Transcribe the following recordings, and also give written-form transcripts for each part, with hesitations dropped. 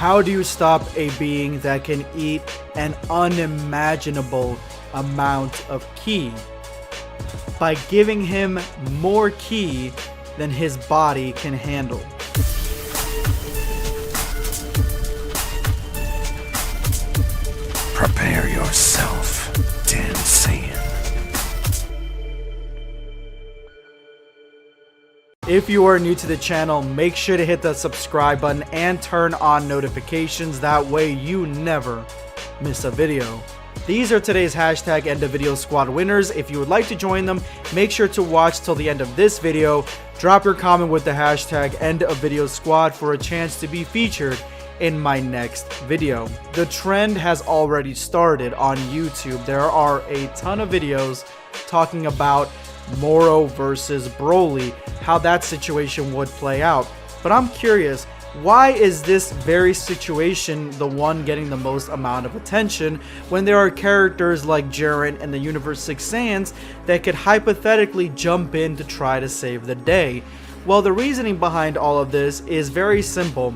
How do you stop a being that can eat an unimaginable amount of ki? By giving him more ki than his body can handle. Prepare yourself, Dan Saiyan. If you are new to the channel, make sure to hit the subscribe button and turn on notifications. That way you never miss a video. These are today's hashtag end of video squad winners. If you would like to join them, make sure to watch till the end of this video. Drop your comment with the hashtag end of video squad for a chance to be featured in my next video. The trend has already started on YouTube. There are a ton of videos talking about Moro versus Broly, how that situation would play out. But I'm curious, why is this very situation the one getting the most amount of attention when there are characters like Yardrat and the Universe 6 Saiyans that could hypothetically jump in to try to save the day? Well, the reasoning behind all of this is very simple.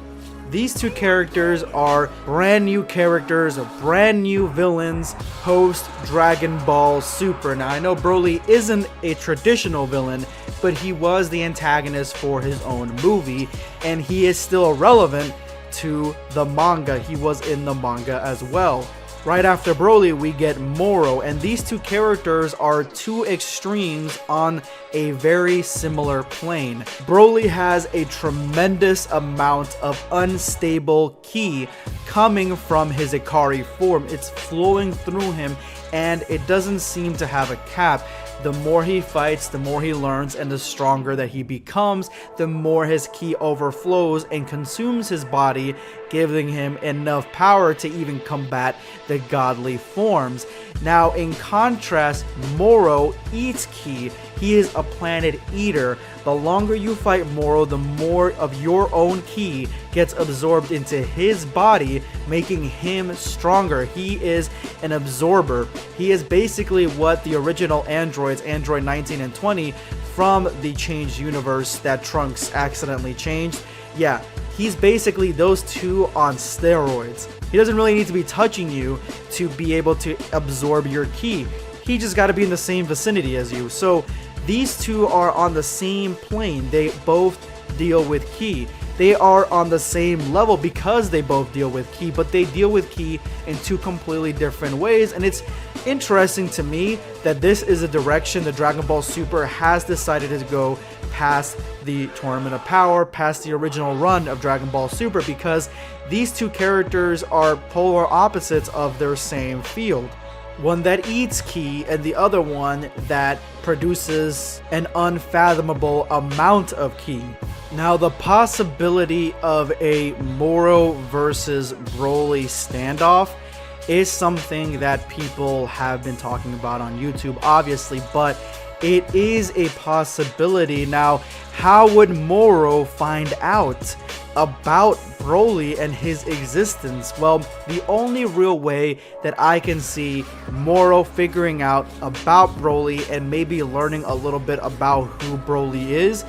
These two characters are brand new characters, brand new villains post Dragon Ball Super. Now I know Broly isn't a traditional villain, but he was the antagonist for his own movie, and he is still relevant to the manga. He was in the manga as well. Right after Broly, we get Moro, and these two characters are two extremes on a very similar plane. Broly has a tremendous amount of unstable ki coming from his Ikari form. It's flowing through him, and it doesn't seem to have a cap. The more he fights, the more he learns, and the stronger that he becomes, the more his ki overflows and consumes his body, giving him enough power to even combat the godly forms. Now, in contrast, Moro eats ki. He is a planet eater. The longer you fight Moro, the more of your own ki gets absorbed into his body, making him stronger. He is an absorber. He is basically what the original androids, Android 19 and 20, from the changed universe that Trunks accidentally changed. Yeah, he's basically those two on steroids. He doesn't really need to be touching you to be able to absorb your ki. He just got to be in the same vicinity as you. So these two are on the same plane. They both deal with ki. They are on the same level because they both deal with ki, but they deal with ki in two completely different ways. And it's interesting to me that this is a direction that Dragon Ball Super has decided to go past the Tournament of Power, past the original run of Dragon Ball Super, because these two characters are polar opposites of their same field. One that eats ki and the other one that produces an unfathomable amount of ki. Now, the possibility of a Moro versus Broly standoff is something that people have been talking about on YouTube, obviously, but it is a possibility. Now, how would Moro find out about Broly and his existence? Well, the only real way that I can see Moro figuring out about Broly and maybe learning a little bit about who Broly is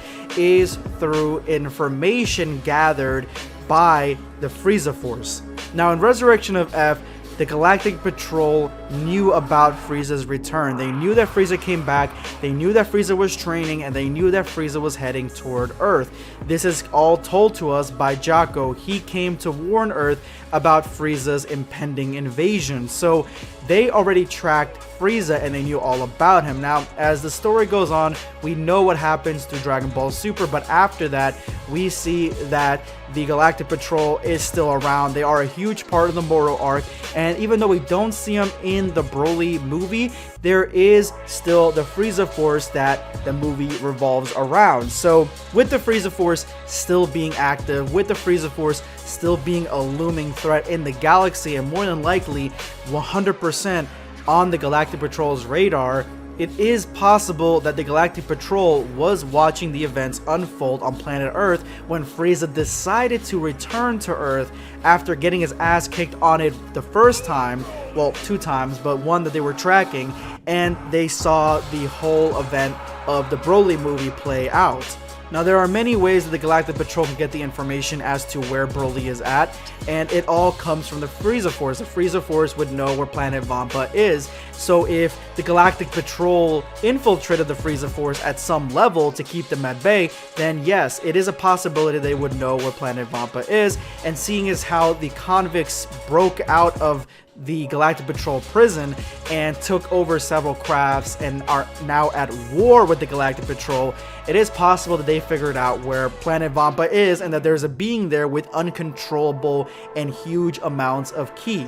through information gathered by the Frieza Force. Now, in Resurrection of F, the Galactic Patrol knew about Frieza's return. They knew that Frieza came back, they knew that Frieza was training, and they knew that Frieza was heading toward Earth. This is all told to us by Jaco. He came to warn Earth about Frieza's impending invasion. So they already tracked Frieza and they knew all about him. Now, as the story goes on, we know what happens to Dragon Ball Super, but after that, we see that the Galactic Patrol is still around. They are a huge part of the Moro arc, and even though we don't see them in the Broly movie, there is still the Frieza Force that the movie revolves around. So with the Frieza Force still being active, with the Frieza Force still being a looming threat in the galaxy, and more than likely 100% on the Galactic Patrol's radar, it is possible that the Galactic Patrol was watching the events unfold on planet Earth when Frieza decided to return to Earth after getting his ass kicked on it the first time, well, 2 times, but one that they were tracking, and they saw the whole event of the Broly movie play out. Now, there are many ways that the Galactic Patrol can get the information as to where Broly is at, and it all comes from the Frieza Force. The Frieza Force would know where planet Vampa is, so if the Galactic Patrol infiltrated the Frieza Force at some level to keep them at bay, then yes, it is a possibility they would know where planet Vampa is, and seeing as how the convicts broke out of the Galactic Patrol prison and took over several crafts and are now at war with the Galactic Patrol, it is possible that they figured out where planet Vampa is and that there's a being there with uncontrollable and huge amounts of ki.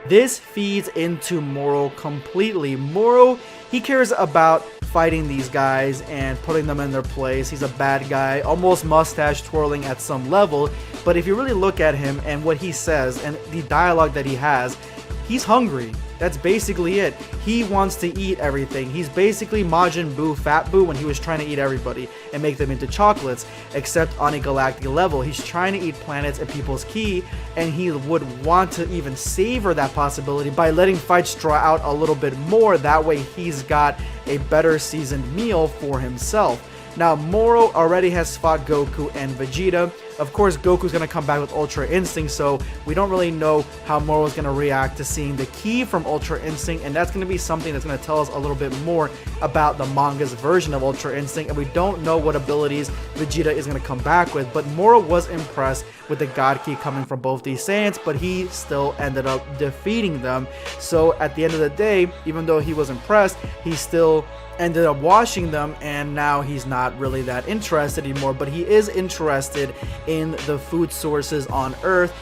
This feeds into Moro completely. Moro, he cares about fighting these guys and putting them in their place. He's a bad guy, almost mustache twirling at some level, but if you really look at him and what he says and the dialogue that he has, he's hungry. That's basically it. He wants to eat everything. He's basically Majin Buu, Fat Buu, when he was trying to eat everybody and make them into chocolates, except on a galactic level. He's trying to eat planets and people's ki, and he would want to even savor that possibility by letting fights draw out a little bit more. That way he's got a better seasoned meal for himself. Now, Moro already has fought Goku and Vegeta. Of course, Goku's going to come back with Ultra Instinct, so we don't really know how Moro's going to react to seeing the ki from Ultra Instinct, and that's going to be something that's going to tell us a little bit more about the manga's version of Ultra Instinct, and we don't know what abilities Vegeta is going to come back with, but Moro was impressed with the God Ki coming from both these Saiyans, but he still ended up defeating them. So at the end of the day, even though he was impressed, he still ended up washing them, and now he's not really that interested anymore, but he is interested in the food sources on Earth,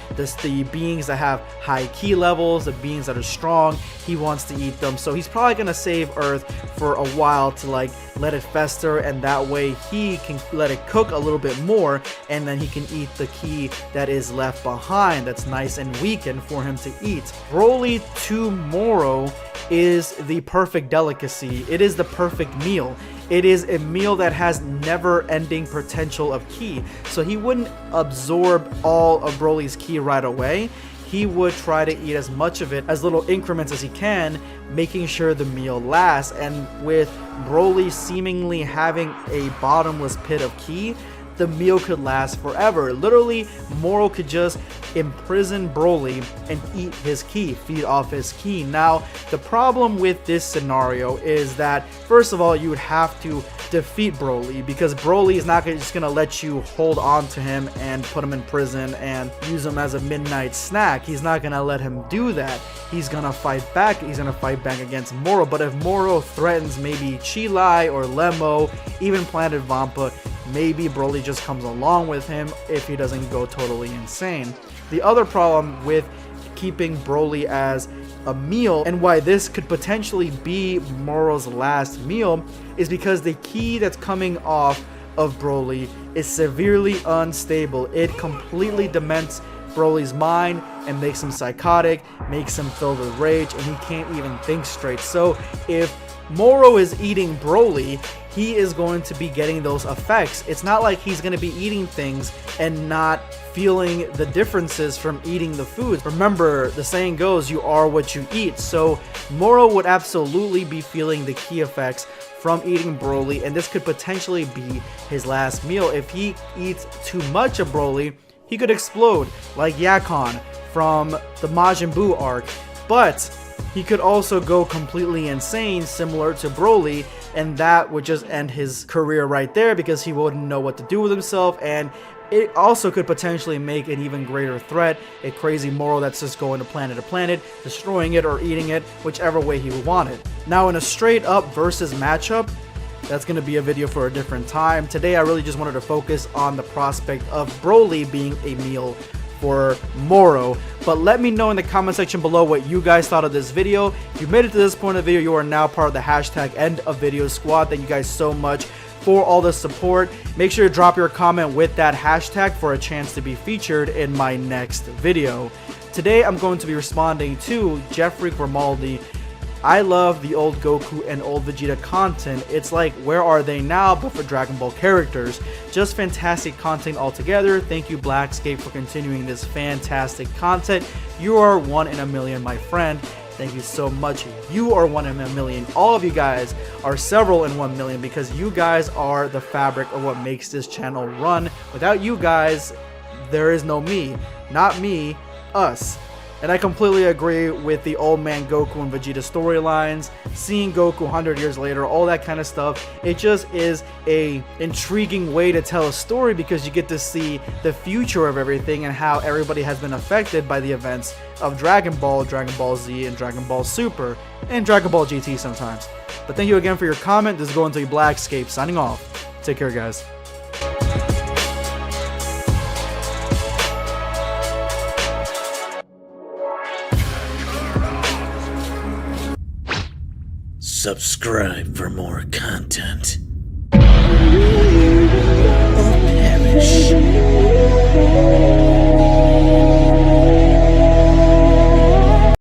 the beings that have high ki levels, the beings that are strong. He wants to eat them, so he's probably gonna save Earth for a while to like let it fester, and that way he can let it cook a little bit more, and then he can eat the ki that is left behind that's nice and weakened for him to eat. Broly to Moro is the perfect delicacy. It is the perfect meal. It is a meal that has never-ending potential of ki. So he wouldn't absorb all of Broly's ki right away. He would try to eat as much of it as little increments as he can, making sure the meal lasts. And with Broly seemingly having a bottomless pit of ki, the meal could last forever. Literally, Moro could just imprison Broly and eat his ki, feed off his ki. Now, the problem with this scenario is that, first of all, you would have to defeat Broly, because Broly is not just gonna let you hold on to him and put him in prison and use him as a midnight snack. He's not gonna let him do that. He's gonna fight back. He's gonna fight back against Moro. But if Moro threatens maybe Chilai or Lemo, even Planet Vampa, maybe Broly just comes along with him if he doesn't go totally insane. The other problem with keeping Broly as a meal, and why this could potentially be Moro's last meal, is because the ki that's coming off of Broly is severely unstable. It completely dements Broly's mind and makes him psychotic, makes him filled with rage, and he can't even think straight. So if Moro is eating Broly, he is going to be getting those effects. It's not like he's going to be eating things and not feeling the differences from eating the food. Remember, the saying goes, you are what you eat. So Moro would absolutely be feeling the ki effects from eating Broly, and this could potentially be his last meal. If he eats too much of Broly, he could explode like Yakon from the Majin Buu arc, but he could also go completely insane, similar to Broly, and that would just end his career right there, because he wouldn't know what to do with himself. And it also could potentially make an even greater threat, a crazy Moro that's just going to planet, destroying it or eating it, whichever way he would want it. Now, in a straight up versus matchup, that's going to be a video for a different time. Today, I really just wanted to focus on the prospect of Broly being a meal for Moro. But let me know in the comment section below what you guys thought of this video. If you made it to this point of the video, you are now part of the hashtag End of Video Squad. Thank you guys so much for all the support. Make sure to drop your comment with that hashtag for a chance to be featured in my next video. Today, I'm going to be responding to Jeffrey Grimaldi. I love the old Goku and old Vegeta content. It's like, where are they now, but for Dragon Ball characters. Just fantastic content altogether. Thank you, Blackscape, for continuing this fantastic content. You are one in a million, my friend. Thank you so much. You are one in a million. All of you guys are several in 1 million because you guys are the fabric of what makes this channel run. Without you guys, there is no me. Not me, us. And I completely agree with the old man Goku and Vegeta storylines, seeing Goku 100 years later, all that kind of stuff. It just is a intriguing way to tell a story because you get to see the future of everything and how everybody has been affected by the events of Dragon Ball Z, and Dragon Ball Super, and Dragon Ball GT sometimes. But thank you again for your comment. This is going to be Blackscape signing off. Take care, guys. Subscribe for more content. Or perish.